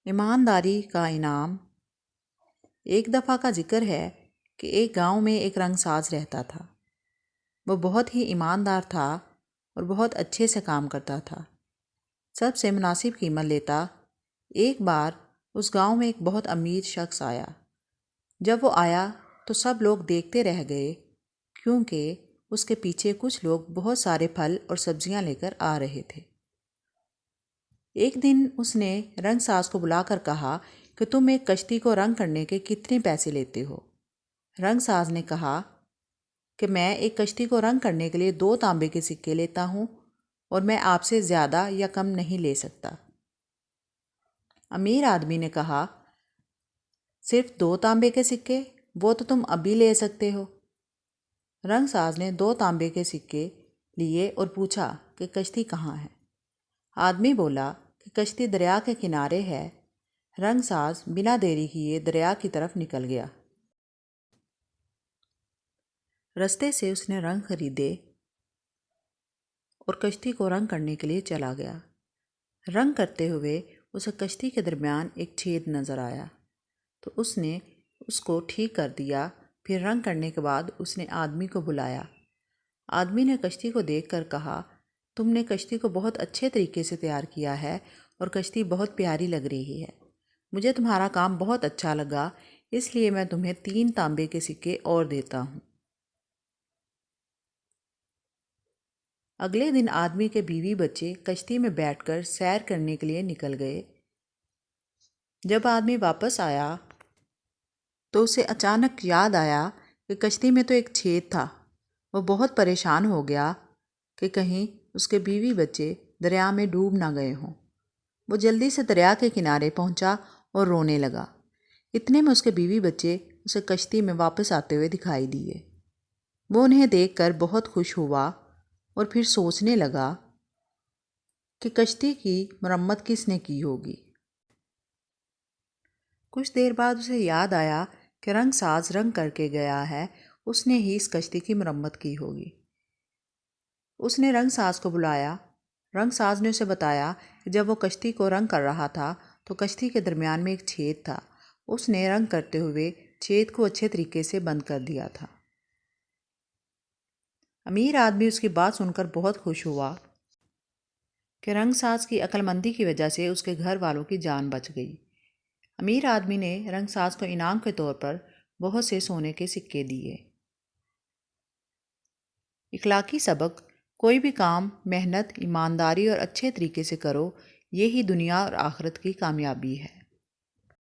ایمانداری کا انعام۔ ایک دفعہ کا ذکر ہے کہ ایک گاؤں میں ایک رنگ ساز رہتا تھا۔ وہ بہت ہی ایماندار تھا اور بہت اچھے سے کام کرتا تھا، سب سے مناسب قیمت لیتا۔ ایک بار اس گاؤں میں ایک بہت امیر شخص آیا۔ جب وہ آیا تو سب لوگ دیکھتے رہ گئے، کیونکہ اس کے پیچھے کچھ لوگ بہت سارے پھل اور سبزیاں لے کر آ رہے تھے۔ ایک دن اس نے رنگ ساز کو بلا کر کہا کہ تم ایک کشتی کو رنگ کرنے کے کتنے پیسے لیتے ہو؟ رنگ ساز نے کہا کہ میں ایک کشتی کو رنگ کرنے کے لیے 2 تانبے کے سکے لیتا ہوں اور میں آپ سے زیادہ یا کم نہیں لے سکتا۔ امیر آدمی نے کہا، صرف 2 تانبے کے سکے؟ وہ تو تم ابھی لے سکتے ہو۔ رنگ ساز نے 2 تانبے کے سکے لیے اور پوچھا کہ کشتی کہاں ہے؟ آدمی بولا کہ کشتی دریا کے کنارے ہے۔ رنگ ساز بنا دیری کیے دریا کی طرف نکل گیا۔ رستے سے اس نے رنگ خریدے اور کشتی کو رنگ کرنے کے لیے چلا گیا۔ رنگ کرتے ہوئے اسے کشتی کے درمیان ایک چھید نظر آیا تو اس نے اس کو ٹھیک کر دیا۔ پھر رنگ کرنے کے بعد اس نے آدمی کو بلایا۔ آدمی نے کشتی کو دیکھ کر کہا، تم نے کشتی کو بہت اچھے طریقے سے تیار کیا ہے اور کشتی بہت پیاری لگ رہی ہے۔ مجھے تمہارا کام بہت اچھا لگا، اس لیے میں تمہیں 3 تانبے کے سکے اور دیتا ہوں۔ اگلے دن آدمی کے بیوی بچے کشتی میں بیٹھ کر سیر کرنے کے لیے نکل گئے۔ جب آدمی واپس آیا تو اسے اچانک یاد آیا کہ کشتی میں تو ایک چھید تھا۔ وہ بہت پریشان ہو گیا کہ کہیں اس کے بیوی بچے دریا میں ڈوب نہ گئے ہوں۔ وہ جلدی سے دریا کے کنارے پہنچا اور رونے لگا۔ اتنے میں اس کے بیوی بچے اسے کشتی میں واپس آتے ہوئے دکھائی دیے۔ وہ انہیں دیکھ کر بہت خوش ہوا اور پھر سوچنے لگا کہ کشتی کی مرمت کس نے کی ہوگی۔ کچھ دیر بعد اسے یاد آیا کہ رنگ ساز رنگ کر کے گیا ہے، اس نے ہی اس کشتی کی مرمت کی ہوگی۔ اس نے رنگ ساز کو بلایا۔ رنگ ساز نے اسے بتایا کہ جب وہ کشتی کو رنگ کر رہا تھا تو کشتی کے درمیان میں ایک چھید تھا۔ اس نے رنگ کرتے ہوئے چھید کو اچھے طریقے سے بند کر دیا تھا۔ امیر آدمی اس کی بات سن کر بہت خوش ہوا کہ رنگ ساز کی عقل مندی کی وجہ سے اس کے گھر والوں کی جان بچ گئی۔ امیر آدمی نے رنگ ساز کو انعام کے طور پر بہت سے سونے کے سکے دیے۔ اخلاقی سبق: کوئی بھی کام محنت، ایمانداری اور اچھے طریقے سے کرو، یہی دنیا اور آخرت کی کامیابی ہے۔